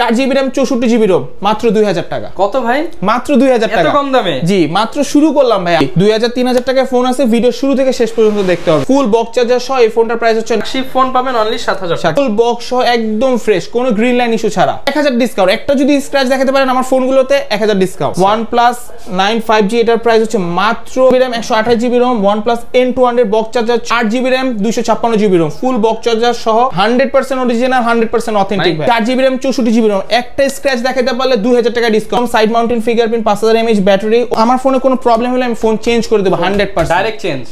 4GB RAM 64GB ROM মাত্র 2000 টাকা। কত ভাই? মাত্র 2000 টাকা। এত কম দামে? জি, মাত্র শুরু করলাম ভাই। 2000-3000 টাকায় ফোন আছে, ভিডিও শুরু থেকে শেষ পর্যন্ত দেখতে হবে। ফুল বক্স চার্জার সহ এই ফোনটার প্রাইস হচ্ছে শিপ ফোন পাবেন অনলি 7000 টাকা। ফুল বক্স সহ একদম ফ্রেশ, কোনো গ্রিন লাইন ইস্যু ছাড়া। 1000 ডিসকাউন্ট। একটা যদি স্ক্র্যাচ দেখাতে পারেন আমার ফোনগুলোতে 1000 ডিসকাউন্ট। OnePlus 9 5G এটার প্রাইস হচ্ছে মাত্র RAM 128GB ROM, OnePlus N200 box charger 8GB RAM 256GB ROM, full box charger সহ 100% অরিজিনাল 100% অথেন্টিক ভাই। 4GB RAM 64GB ROM, একটা স্ক্র্যাচ দেখাতে পারলে 2000 টাকা discount. Side mountain fingerprint, 5000 mAh battery. আমার ফোনে কোনো প্রবলেম হলে আমি ফোন চেঞ্জ করে দেব 100%।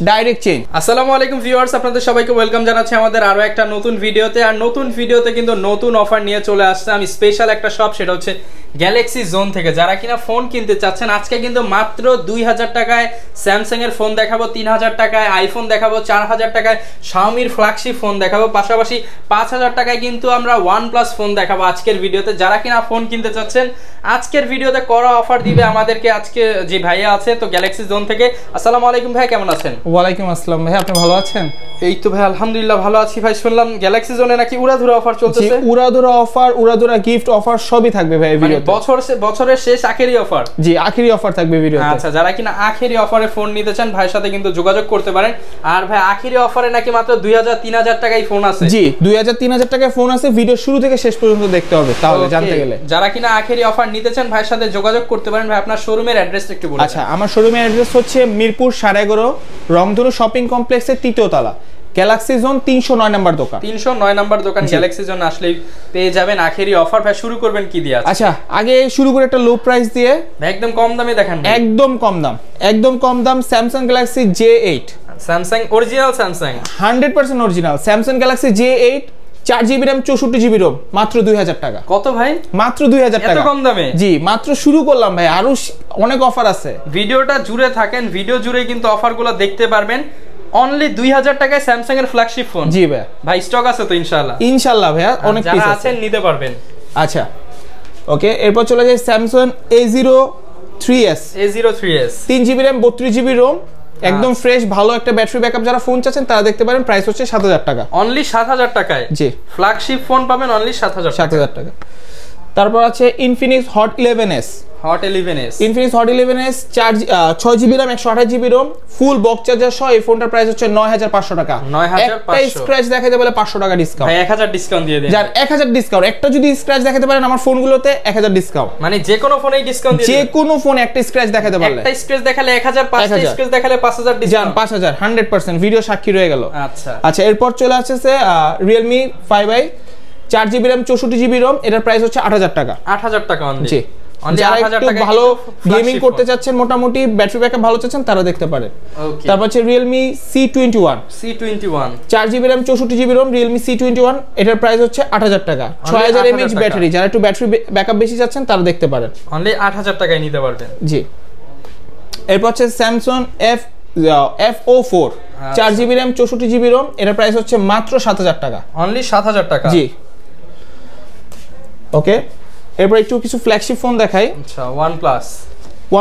Direct change. আসসালামু আলাইকুম ভিউয়ার্স, আপনাদের সবাইকে ওয়েলকাম জানাচ্ছি আমাদের আরো একটা নতুন ভিডিওতে। আর নতুন ভিডিওতে কিন্তু নতুন অফার নিয়ে চলে আসছে আমি স্পেশাল একটা শপ, সেটা হচ্ছে গ্যালাক্সি জোন থেকে। যারা কিনা ফোন কিনতে চাচ্ছেন, আজকে কিন্তু মাত্র 2000 টাকায় স্যামসাং এর ফোন দেখাবো, 3000 টাকায় আইফোন দেখাবো, 4000 টাকায় শাওমির ফ্ল্যাগশিপ ফোন দেখাবো, পাশাপাশি 5000 টাকায় কিন্তু আমরা OnePlus ফোন দেখাবো আজকের ভিডিওতে। যারা কিনা ফোন কিনতে চাচ্ছেন, আজকের ভিডিওতে করা অফার দিবে আমাদেরকে আজকে যে ভাইয়া আছে তো গ্যালাক্সি জোন থেকে। আসসালামু আলাইকুম ভাই, কেমন আছেন? ওয়ালাইকুম আসসালাম ভাই, আপনি ভালো আছেন? এই তো ভাই আলহামদুলিল্লাহ ভালো আছি ভাই। শুনলাম গ্যালাক্সি জোনে নাকি উড়াধুরা অফার চলতেছে। উড়াধুরা অফার, উড়াধুরা গিফট অফার সবই থাকবে ভাই ভিডিওতে। বছরের শেষ আখেরি অফার। জি, আখেরি অফার থাকবে ভিডিওতে। আচ্ছা, যারা কিনা আখেরি অফারে ফোন নিতে চান ভাইয়ের সাথে কিন্তু যোগাযোগ করতে পারেন। আর ভাই আখেরি অফারে নাকি মাত্র 2000-3000 টাকায় ফোন আছে। জি, 2000-3000 টাকায় ফোন আছে, ভিডিও শুরু থেকে শেষ পর্যন্ত দেখতে হবে তাহলে জানতে গেলে। যারা কিনা আখেরি অফার নিতে চান ভাইয়ের সাথে যোগাযোগ করতে পারেন। ভাই আপনার শোরুমের অ্যাড্রেসটা একটু বলুন। আচ্ছা, আমার শোরুমের অ্যাড্রেস হচ্ছে মিরপুর 11.5 রংধনু শপিং কমপ্লেক্সের 3য় তলা, গ্যালাক্সি জোন 309 নম্বর দোকান। 309 নম্বর দোকান গ্যালাক্সি জোন আসলেই পেয়ে যাবেন আখেরি অফার। ভাই শুরু করবেন কি দিয়ে? আচ্ছা, আগে শুরু করে একটা লো প্রাইস দিয়ে। একদম কম দামে দেখান। একদম কম দাম Samsung Galaxy J8। Samsung original, Samsung 100% original Samsung Galaxy J8 4GB RAM 64GB ROM মাত্র 2000 টাকা। কত ভাই? মাত্র 2000 টাকা। এত কম দামে? জি, মাত্র শুরু করলাম ভাই, আরো অনেক অফার আছে। ভিডিওটা জুড়ে থাকেন, ভিডিও জুড়ে কিন্তু অফারগুলো দেখতে পারবেন। অনলি 2000 টাকায় স্যামসাং এর ফ্ল্যাগশিপ ফোন। জি ভাই। ভাই স্টক আছে তো ইনশাআল্লাহ? ইনশাআল্লাহ ভাই, অনেক পিস আছে, আছেন নিতে পারবেন। আচ্ছা ওকে, এরপর চলে যাই Samsung A03s। 3GB RAM 32GB ROM, একদম ফ্রেশ ভালো একটা ব্যাটারি ব্যাকআপ। যারা ফোন চাচ্ছেন তারা দেখতে পারেন, প্রাইস হচ্ছে 7000 টাকা। অনলি 7000 টাকায় জি ফ্ল্যাগশিপ ফোন পাবেন অনলি 7000 টাকা। তারপর আছে Infinix hot 11s। Infinix hot 11s 6GB RAM 128GB ROM, full box charger সহ এই ফোনটার প্রাইস হচ্ছে 9500 টাকা। 9500। একটা স্ক্র্যাচ দেখাতে বলে 500 টাকা ডিসকাউন্ট। ভাই 1000 ডিসকাউন্ট দিয়ে দেন। যার 1000 ডিসকাউন্ট, একটা যদি স্ক্র্যাচ দেখাতে পারেন আমার ফোনগুলোতে 1000 ডিসকাউন্ট। মানে যে কোনো ফোনেই ডিসকাউন্ট দিয়ে দেন। যে কোনো ফোনে একটা স্ক্র্যাচ দেখাতে পারলে, একটা স্ক্র্যাচ দেখালে 1000, পাঁচটা স্ক্র্যাচ দেখালে 5000 ডিসকাউন্ট। 5000 100% ভিডিও সাক্ষী রয়ে গেল। আচ্ছা, এরপর চলে আসছে Realme 5i 4GB RAM 64GB ROM, এটার প্রাইস হচ্ছে 8000 টাকা। 8000 টাকা অনলি। জি, যারা একটু ভালো গেমিং করতে চাচ্ছেন, মোটামুটি ব্যাটারি ব্যাকআপ ভালো চাচ্ছেন তারা দেখতে পারেন। তারপর আছে Realme C21 4GB RAM 64GB ROM, Realme C21 এটার প্রাইস হচ্ছে 8000 টাকা। 6000 mAh ব্যাটারি, যারা একটু ব্যাটারি ব্যাকআপ বেশি চাচ্ছেন তারা দেখতে পারেন। অনলি 8000 টাকায় নিতে পারবেন। জি, এরপর হচ্ছে Samsung FO4 4GB RAM 64GB ROM, এটার প্রাইস হচ্ছে মাত্র 7000 টাকা। অনলি 7000 টাকা। জি ওকে, এরপর একটু কিছু ফ্ল্যাগশিপ ফোন দেখাই। আচ্ছা,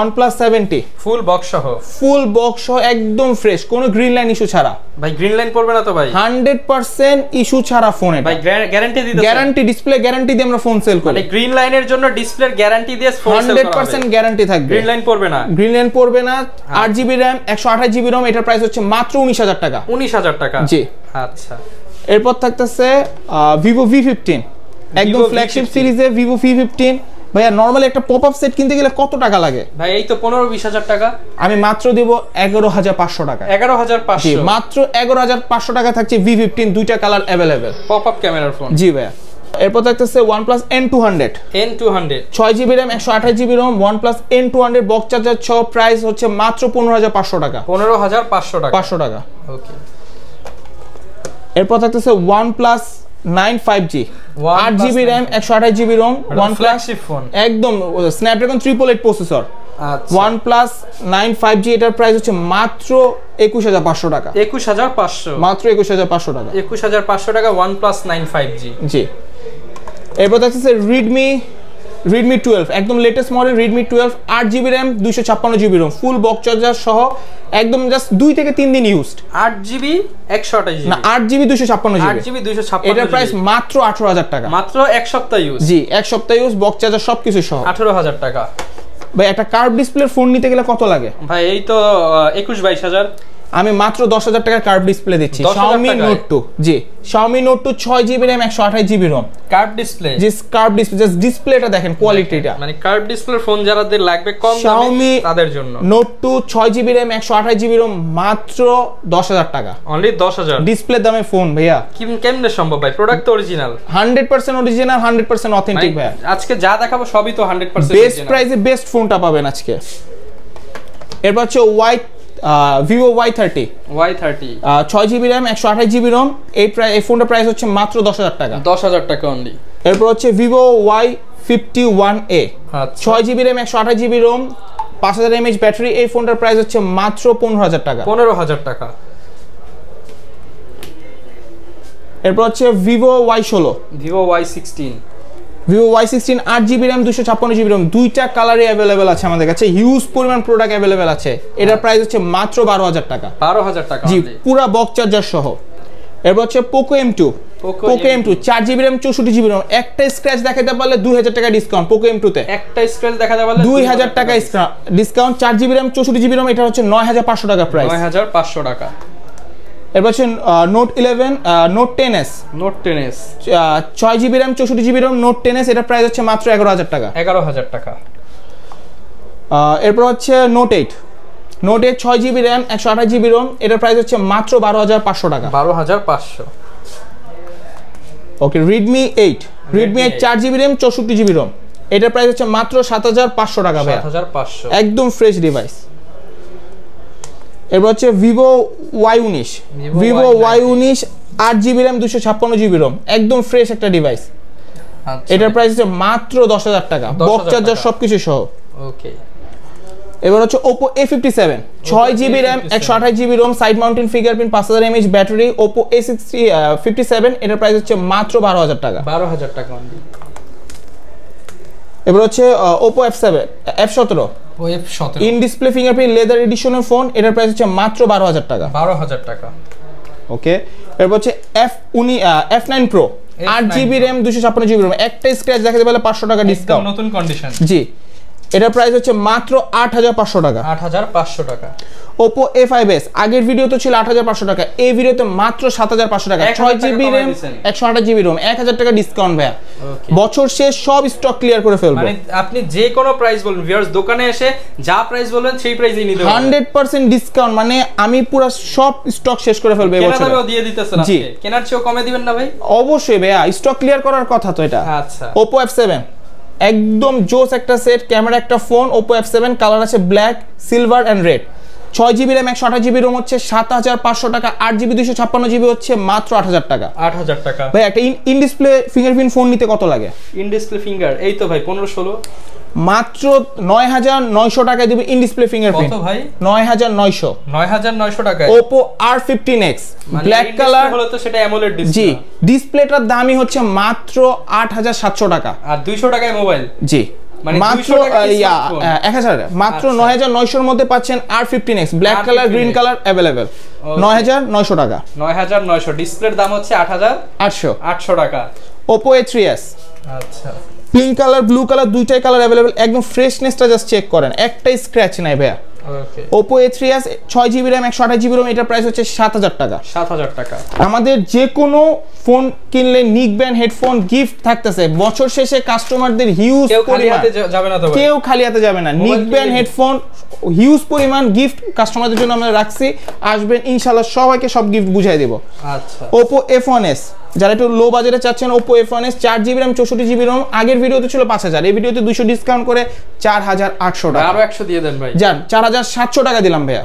OnePlus 70 ফুল বক্স সহ একদম ফ্রেশ, কোনো গ্রিন লাইন ইস্যু ছাড়া। ভাই গ্রিন লাইন পড়বে না তো ভাই? 100% ইস্যু ছাড়া ফোন এটা। ভাই গ্যারান্টি দিতে, গ্যারান্টি ডিসপ্লে গ্যারান্টি দিয়ে আমরা ফোন সেল করি। মানে গ্রিন লাইনের জন্য ডিসপ্লের গ্যারান্টি দিয়ে ফোন সেল করা হবে। 100% গ্যারান্টি থাকবে। গ্রিন লাইন পড়বে না। 8GB RAM 128GB ROM, এটার প্রাইস হচ্ছে মাত্র 19000 টাকা। 19000 টাকা। জি আচ্ছা, এরপর থাকতেছে Vivo V15, একদম ফ্ল্যাগশিপ সিরিজে Vivo V15। ভাইয়া নরমালি একটা পপআপ সেট কিনতে গেলে কত টাকা লাগে? ভাই এই তো 15-20 টাকা। আমি মাত্র দেব 11500 টাকা। 11500? মাত্র 11500 টাকা থাকছে V15, দুইটা কালার अवेलेबल, পপআপ ক্যামেরার ফোন। জি ভাইয়া। এরপর থাকতেছে OnePlus N200 6GB RAM 128GB ROM, OnePlus N200 box charger সহ, প্রাইস হচ্ছে মাত্র 15500 টাকা। 15500 টাকা। ওকে, এরপর থাকতেছে OnePlus 9 5G 8GB RAM 128GB ROM, OnePlus phone একদম Snapdragon 888 প্রসেসর। আচ্ছা, OnePlus 9 5G এটার প্রাইস হচ্ছে মাত্র 21500 টাকা। 21500? মাত্র 21500 টাকা। 21500 টাকা OnePlus 9 5G। জি, এরপর থাকতেছে Redmi Redmi 12 একদম latest model Redmi 12 8GB RAM 256GB ROM full box charger সহ একদম জাস্ট 2 থেকে 3 দিন ইউজড 8GB 128GB না 8GB 256GB 8GB 256GB এটার প্রাইস মাত্র 18000 টাকা মাত্র এক সপ্তাহ ইউজ জি এক সপ্তাহ ইউজ বক্স চার্জার সবকিছু সহ 18000 টাকা ভাই একটা কার্ভ ডিসপ্লের ফোন নিতে গেলে কত লাগে ভাই এই তো 21-22 আমি মাত্র 10000 টাকার কার্ভ ডিসপ্লে দিচ্ছি Xiaomi Note 2 জি Xiaomi Note 2 6GB RAM 128GB ROM curve display জি কার্ভ ডিসপ্লে জাস্ট ডিসপ্লেটা দেখেন কোয়ালিটিটা মানে কার্ভ ডিসপ্লের ফোন যাদের লাগবে কম দামে তাদের জন্য Note 2 6GB RAM 128GB ROM মাত্র 10000 টাকা অনলি 10000 ডিসপ্লে দামে ফোন ভাইয়া কেমনে সম্ভব ভাই প্রোডাক্ট তো অরিজিনাল 100% অরিজিনাল 100% অথেন্টিক ভাইয়া আজকে যা দেখাবো সবই তো 100% বেস্ট প্রাইসে বেস্ট ফোনটা পাবেন আজকে এরপর হচ্ছে Vivo Y30 6GB RAM 128GB ROM এই ফোনটার প্রাইস হচ্ছে মাত্র 10000 টাকা 10000 টাকা অনলি এরপর হচ্ছে Vivo Y51A 6GB RAM 128GB ROM 5000 mAh battery এই ফোনটার প্রাইস হচ্ছে মাত্র 15000 টাকা 15000 টাকা এরপর হচ্ছে Vivo Y16 Vivo Y16 8GB RAM 256GB ROM দুইটা কালারে अवेलेबल আছে আমাদের কাছে হিউজ পরিমাণ প্রোডাক্ট अवेलेबल আছে এটার প্রাইস হচ্ছে মাত্র 12000 টাকা 12000 টাকা জি পুরো বক্স চার্জার সহ এরপর হচ্ছে Poco M2 4GB RAM 64GB ROM একটা স্ক্র্যাচ দেখাতে পারলে 2000 টাকা ডিসকাউন্ট Poco M2 তে একটা স্ক্র্যাচ দেখাতে পারলে 2000 টাকা discount 4GB RAM 64GB ROM এটা হচ্ছে 9500 টাকা প্রাইস 9500 টাকা এরপর হচ্ছে Note 10s 6GB RAM 64GB ROM Note 10s এটা প্রাইস হচ্ছে মাত্র 11000 টাকা 11000 টাকা এরপর হচ্ছে Note 8 6GB RAM 128GB ROM এটার প্রাইস হচ্ছে মাত্র 12500 টাকা 12500 ওকে Redmi 8 4GB RAM 64GB ROM এটার প্রাইস হচ্ছে মাত্র 7500 টাকা ভাই 7500 একদম ফ্রেশ ডিভাইস এরপর হচ্ছে Vivo Y19 8GB RAM 256GB ROM একদম ফ্রেশ একটা ডিভাইস এটার প্রাইস হচ্ছে মাত্র 10000 টাকা বক্স চার্জার সবকিছু সহ ওকে এবার হচ্ছে Oppo A57 6GB RAM 128GB ROM side mountain fingerprint 5000 mAh battery Oppo A57 এটার প্রাইস হচ্ছে মাত্র 12000 টাকা 12000 টাকা অনলি এবার হচ্ছে Oppo F17 in display fingerprint leather এডিশনের ফোন এটার প্রাইস হচ্ছে মাত্র 12000 টাকা 12000 টাকা ওকে এরপর হচ্ছে F9 Pro 8GB RAM 256GB ROM একটা স্ক্র্যাচ দেখাতে পারলে 500 টাকা ডিসকাউন্ট নতুন কন্ডিশন জি এটার প্রাইস হচ্ছে মাত্র 8500 টাকা 8500 টাকা Oppo A5s আগের ভিডিওতে ছিল 8500 টাকা এই ভিডিওতে মাত্র 7500 টাকা 6GB RAM 128GB ROM 1000 টাকা ডিসকাউন্ট ভাই বছর শেষ সব স্টক ক্লিয়ার করে ফেলবো মানে আপনি যে কোনো প্রাইস বলুন ভিউয়ার্স দোকানে এসে যা প্রাইস বলবেন সেই প্রাইসেই নিতে হবে 100% ডিসকাউন্ট মানে আমি পুরো সব স্টক শেষ করে ফেলবো এই বছর কেনার দিয়ে দিতেছেন আজকে কেনার চেয়েও কমে দিবেন না ভাই অবশ্যই ভাই স্টক ক্লিয়ার করার কথা তো এটা আচ্ছা Oppo F7 একদম জোস একটা সেট ক্যামেরা একটা ফোন Oppo F7 কালার আছে black silver and red 6GB RAM 128GB ROM হচ্ছে 7500 টাকা 8GB 256GB হচ্ছে মাত্র 8000 টাকা 8000 টাকা ভাই একটা ইন ডিসপ্লে ফিঙ্গারপ্রিন্ট ফোন নিতে কত লাগে ইন ডিসপ্লে ফিঙ্গার এই তো ভাই 15-16 মাত্র 9900 টাকায় দিবে ইন ডিসপ্লে ফিঙ্গারপ্রিন্ট কত ভাই 9900 টাকায় Oppo R15X ব্ল্যাক কালার হলো তো সেটা AMOLED ডিসপ্লে জি ডিসপ্লেটার দামই হচ্ছে মাত্র 8700 টাকা আর 200 টাকায় মোবাইল জি মাত্র 1000 মাত্র 9900 এর মধ্যে পাচ্ছেন R15X black colour green colour available 9900 টাকা 9900 ডিসপ্লের দাম হচ্ছে 800 টাকা Oppo A3s আচ্ছা পিঙ্ক কালার ব্লু কালার দুইটাই কালার अवेलेबल একদম ফ্রেশনেসটা জাস্ট চেক করেন একটাই স্ক্র্যাচ নাই ভাইয়া ওকে Oppo A3s 6GB RAM 128GB ROM এটার প্রাইস হচ্ছে 7000 টাকা 7000 টাকা আমাদের যে কোনো ফোন কিনলে নিক ব্যান্ড হেডফোন গিফট থাকতেছে বছর শেষে কাস্টমারদের হিউজ পরিমাণ যাবে না তো কেউ খালি হাতে যাবে না নিক ব্যান্ড হেডফোন হিউজ পরিমাণ গিফট কাস্টমারদের জন্য আমরা রাখছি আসবেন ইনশাআল্লাহ সবাইকে সব গিফট বুঝাই দেব আচ্ছা Oppo F1s যারা একটু লো বাজেটে চাচ্ছেন Oppo F1s 4GB RAM 64GB ROM আগের ভিডিওতে ছিল 5000 এই ভিডিওতে 200 ডিসকাউন্ট করে 4800 টাকা আরো 100 দিয়ে দেন ভাই জান 4700 টাকা দিলাম ভাইয়া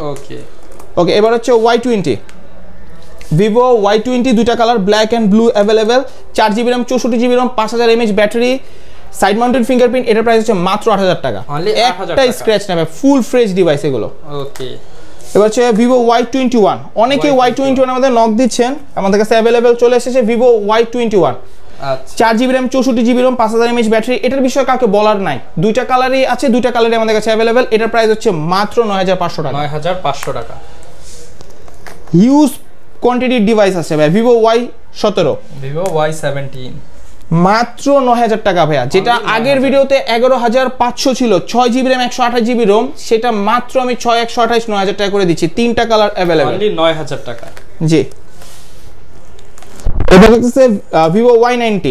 ওকে এবার হচ্ছে Y20 Vivo Y20 দুইটা colour black and blue available 4GB RAM 64GB ROM 5000 mAh battery side mounted fingerprint এটার প্রাইস হচ্ছে মাত্র 8000 টাকা একটা স্ক্র্যাচ নেবে ফুল ফ্রেশ ডিভাইস এগুলো ওকে এবার হচ্ছে Vivo Y21 অনেকে Y21 আমাদের নক দিচ্ছেন আমাদের কাছে अवेलेबल চলে এসেছে Vivo Y21 আচ্ছা 4GB RAM 64GB ROM 5000 mAh battery. এটার বিষয়ে কাউকে বলার নাই, দুইটা কালারই আছে, দুইটা কালারই আমাদের কাছে अवेलेबल। এটার প্রাইস হচ্ছে মাত্র 9500 টাকা। 9500 টাকা। হিউজ কোয়ান্টিটির ডিভাইস আছে ভাই, Vivo Y17, Vivo Y17 মাত্র 9000 টাকা ভাইয়া। যেটা আগের ভিডিওতে 11500 ছিল, 6GB RAM 128GB ROM, সেটা মাত্র আমি 6 128 9000 টাকা করে দিচ্ছি। তিনটা কালার अवेलेबल, অনলি 9000 টাকা। জি। এটা হচ্ছে Vivo Y19,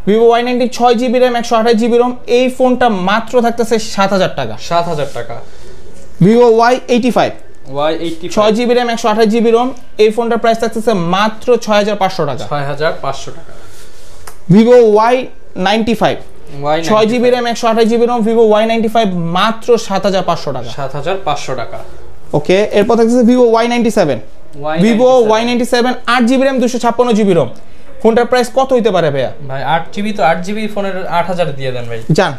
Vivo Y19 6GB RAM 128GB ROM। এই ফোনটা মাত্র থাকতেছে 7000 টাকা। 7000 টাকা। Vivo Y85 Y85 6GB RAM 128GB ROM, এই ফোনটার প্রাইস থাকতেছে মাত্র 6500 টাকা। 6500 টাকা। Vivo Y95 6GB RAM 128GB ROM, Vivo Y95 মাত্র 7500 টাকা। 7500 টাকা। ওকে, এরপর থাকতেছে Vivo Y97, Vivo Y97 8GB RAM 256GB ROM। ফোনটার প্রাইস কত হইতে পারে ভাইয়া? ভাই 8GB তো 8GB ফোনের 8000 দিয়ে দেন ভাই। জান,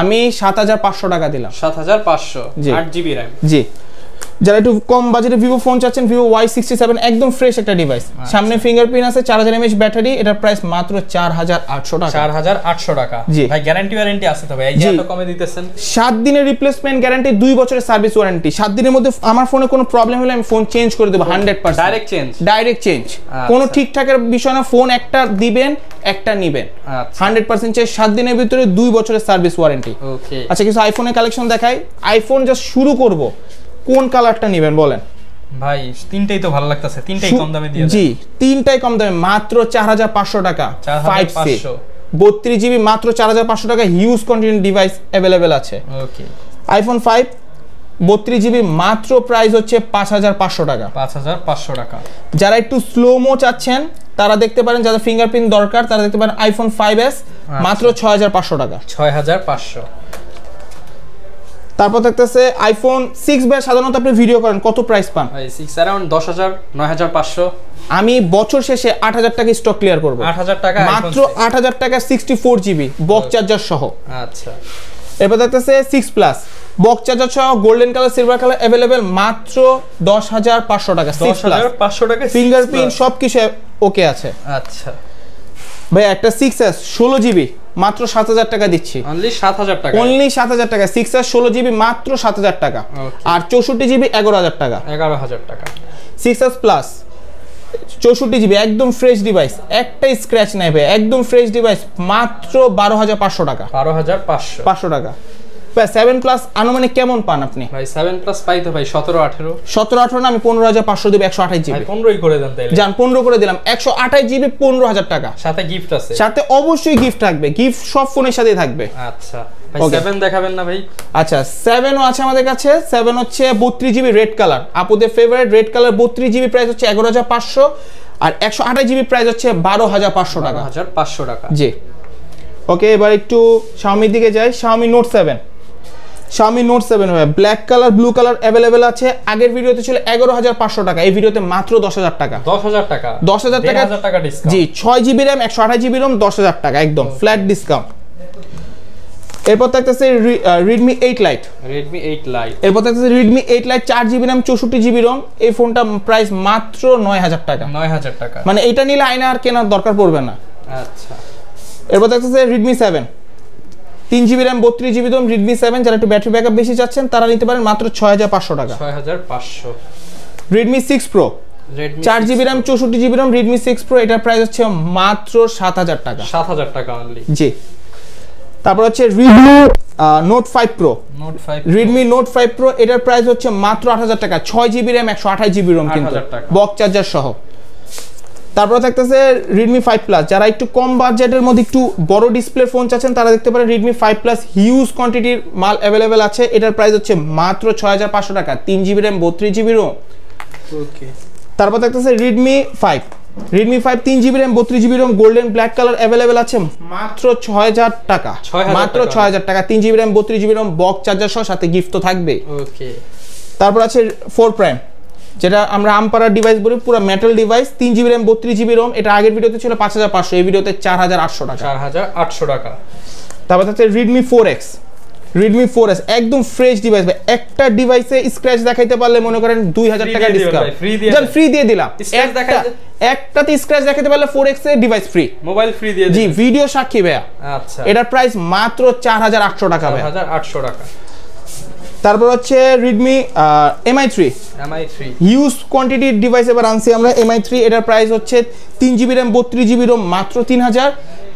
আমি 7500 টাকা দিলাম। 7500 জি। 8GB RAM। জি, যারা একটু কম বাজেটে ভিভো ফোন চাচ্ছেন, Vivo Y67 একদম ফ্রেশ একটা ডিভাইস, সামনে ফিঙ্গারপ্রিন্ট আছে, 4000 mAh ব্যাটারি। এটার প্রাইস মাত্র 4800 টাকা। 4800 টাকা। জি ভাই গ্যারান্টি ওয়ারেন্টি আছে তো ভাই, এই যে এত কমে দিতেছেন। 7 দিনের রিপ্লেসমেন্ট গ্যারান্টি, 2 বছরের সার্ভিস ওয়ারেন্টি। 7 দিনের মধ্যে আমার ফোনে কোনো প্রবলেম হলে আমি ফোন চেঞ্জ করে দেব 100%। ডাইরেক্ট চেঞ্জ, কোনো ঠিকঠাকের বিষয় না। ফোন একটা দিবেন, একটা নিবেন, 100% চেঞ্জ। 7 দিনের ভিতরে 2 বছরের সার্ভিস ওয়ারেন্টি। ওকে, আচ্ছা, কিছু আইফোনের কালেকশন দেখাই। আইফোন জাস্ট শুরু করব, কোন কালারটা নেবেন বলেন? ভাই তিনটাই তো ভালো লাগতেছে, তিনটাই কম দামে দিয়ে দেন। জি, তিনটাই কম দামে, মাত্র 4500 টাকা। 4500 32GB মাত্র 4500 টাকা। হিউজ কন্টেন্ট ডিভাইস अवेलेबल আছে। ওকে, আইফোন 5 32GB মাত্র প্রাইস হচ্ছে 5500 টাকা। 5500 টাকা। যারা একটু স্লোমো চাচ্ছেন তারা দেখতে পারেন, যাদের ফিঙ্গারপ্রিন্ট দরকার তারা দেখতে পারেন আইফোন 5s মাত্র 6500 টাকা। 6500। তারপর থাকতেছে আইফোন 6 ভাই, সাধারণত আপনি ভিডিও করেন কত প্রাইস পান? ভাই 6 अराउंड 10000 9500। আমি বছর শেষে 8000 টাকা স্টক ক্লিয়ার করব। 8000 টাকা মাত্র 8000 টাকা 64GB বক্স চার্জার সহ। আচ্ছা, এরপর থাকতেছে 6 প্লাস বক্স চার্জার সহ, golden colour, silver colour available, মাত্র 10500 টাকা। 10500 টাকা, ফিঙ্গারপ্রিন্ট সবকিছু ওকে আছে। আচ্ছা ভাই একটা 6s 16GB মাত্র 7000 টাকা দিচ্ছি। অনলি 7000 টাকা। অনলি 7000 টাকা। 6s 16GB মাত্র 7000 টাকা। আর 64GB 11000 টাকা। 11000 টাকা। 6s প্লাস 64GB একদম ফ্রেশ ডিভাইস, একটাই স্ক্র্যাচ নাই ভাই, একদম ফ্রেশ ডিভাইস, মাত্র 12500 টাকা। 12500 টাকা। ভাই 7 প্লাস আনুমানিক কেমন পান আপনি? ভাই 7 প্লাস পাই তো ভাই 17 18। 17 18 না, আমি 15500 দেব 128GB। ভাই 15ই করে দেন তাইলে। জান 15 করে দিলাম, 128GB 15000 টাকা। সাথে গিফট আছে। সাথে অবশ্যই গিফট থাকবে, গিফট সব ফোনের সাথেই থাকবে। আচ্ছা ভাই 7 দেখাবেন না ভাই? আচ্ছা 7ও আছে আমাদের কাছে। 7 হচ্ছে 32GB রেড কালার, আপুদের favourite red colour. 32GB price হচ্ছে 11500 আর 128GB প্রাইস হচ্ছে 12500 টাকা। 12500 টাকা। জি, ওকে, এবার একটু Xiaomi দিকে যাই। Xiaomi Note 7, Xiaomi Note 7 হবে black colour, blue colour available আছে। আগের ভিডিওতে ছিল 11500 টাকা, এই ভিডিওতে মাত্র 10000 টাকা। 10000 টাকা। 10000 টাকা। 10000 টাকা ডিসকাউন্ট। জি, 6GB RAM 128GB ROM 10000 টাকা একদম ফ্ল্যাট ডিসকাউন্ট। এরপর থাকতেছে Redmi 8 Lite, Redmi 8 Lite। এরপর থাকতেছে Redmi 8 Lite 4GB RAM 64GB ROM। এই ফোনটা প্রাইস মাত্র 9000 টাকা। 9000 টাকা। মানে এটা নিলে আয়না আর কেনার দরকার পড়বে না। আচ্ছা, এরপর থাকতেছে Redmi 7 3GB RAM 32GB ROM, Redmi 7। যারা একটু ব্যাটারি ব্যাকআপ বেশি চাচ্ছেন তারা নিতে পারেন মাত্র 6500 টাকা। 6500। Redmi 6 Pro 4GB RAM 64GB ROM, Redmi 6 Pro, এটার প্রাইস হচ্ছে মাত্র 7000 টাকা। 7000 টাকা অনলি। জি, তারপর হচ্ছে Redmi Note 5 Pro, Redmi Note 5 Pro, এটার প্রাইস হচ্ছে মাত্র 8000 টাকা। 6GB RAM 128GB ROM কিন্তু বক্স চার্জার সহ। তারপর থাকতেছে Redmi 5 Plus, যারা একটু কম বাজেটের মধ্যে একটু বড় ডিসপ্লে ফোন চাচ্ছেন তারা দেখতে পারেন Redmi 5 Plus, হিউজ কোয়ান্টিটির মাল अवेलेबल আছে। এটার প্রাইস হচ্ছে মাত্র 6500 টাকা। 3GB RAM 32GB ROM। ওকে, তারপর থাকতেছে Redmi 5, Redmi 5 3GB RAM 32GB ROM, golden black colour available আছে মাত্র 6000 টাকা। মাত্র 6000 টাকা। 3GB RAM 32GB ROM box charger সহ, সাথে গিফট তো থাকবে। ওকে, তারপর আছে 4 Prime, যেটা আমরা আমপারা ডিভাইস বলি, পুরো metal device, 3GB RAM 32GB ROM। এটা আগের ভিডিওতে ছিল 5500, এই ভিডিওতে 4800 টাকা। 4800 টাকা। তারপর আছে Redmi 4X, Redmi 4S একদম ফ্রেশ ডিভাইস ভাই, একটা ডিভাইসে স্ক্র্যাচ দেখাইতে পারলে মনে করেন 2000 টাকা ডিসকাউন্ট ফ্রি দিয়ে দিলাম। একটাতে স্ক্র্যাচ দেখাইতে পারলে 4X এর ডিভাইস ফ্রি, মোবাইল ফ্রি দিয়ে জি ভিডিও সাক্ষী ভাইয়া। আচ্ছা, এটার প্রাইস মাত্র 4800 টাকা ভাই, 4800 টাকা। তারপর হচ্ছে Redmi MI3 হিউজ কোয়ান্টিটির ডিভাইস এবার আনছি আমরা MI3। এটার প্রাইস হচ্ছে 3GB RAM 32GB ROM মাত্র 3000,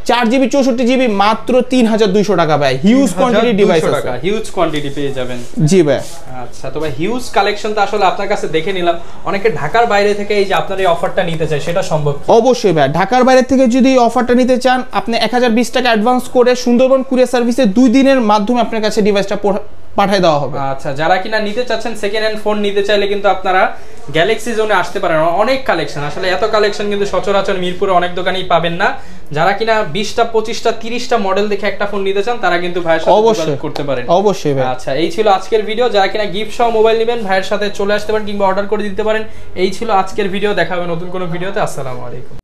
4GB 64GB মাত্র 3200 টাকা ভাই। হিউজ কোয়ান্টিটির ডিভাইস আছে, হিউজ কোয়ান্টিটি পেয়ে যাবেন। জি ভাই। আচ্ছা, তো ভাই হিউজ কালেকশন তো আসলে আপনার কাছে দেখে নিলাম। অনেকে ঢাকার বাইরে থেকে এই যে আপনার এই অফারটা নিতে চায়, সেটা সম্ভব? অবশ্যই ভাই, ঢাকার বাইরে থেকে যদি অফারটা নিতে চান আপনি 1020 টাকা অ্যাডভান্স করে সুন্দরবন কুরিয়ার সার্ভিসে 2 দিনের মাধ্যমে আপনার কাছে ডিভাইসটা পাঠিয়ে দেওয়া হবে। আচ্ছা, যারা কিনা নিতে চাচ্ছেন সেকেন্ড হ্যান্ড ফোন নিতে চাইলে কিন্তু আপনারা গ্যালাক্সি জোনে আসতে পারেন। অনেক কালেকশন, আসলে এত কালেকশন কিন্তু সচরাচর মিরপুরে অনেক দোকানেই পাবেন না। যারা কিনা 20টা 25টা 30টা মডেল দেখে একটা ফোন নিতে চান তারা কিন্তু ভাইয়ের সাথে যোগাযোগ করতে পারেন। অবশ্যই ভাই। আচ্ছা, এই ছিল আজকের ভিডিও। যারা কিনা গিফট সহ মোবাইল নেবেন ভাইয়ের সাথে চলে আসতে পারেন কিংবা অর্ডার করে দিতে পারেন। এই ছিল আজকের ভিডিও, দেখা হবে নতুন কোনো ভিডিওতে। আসসালামু আলাইকুম।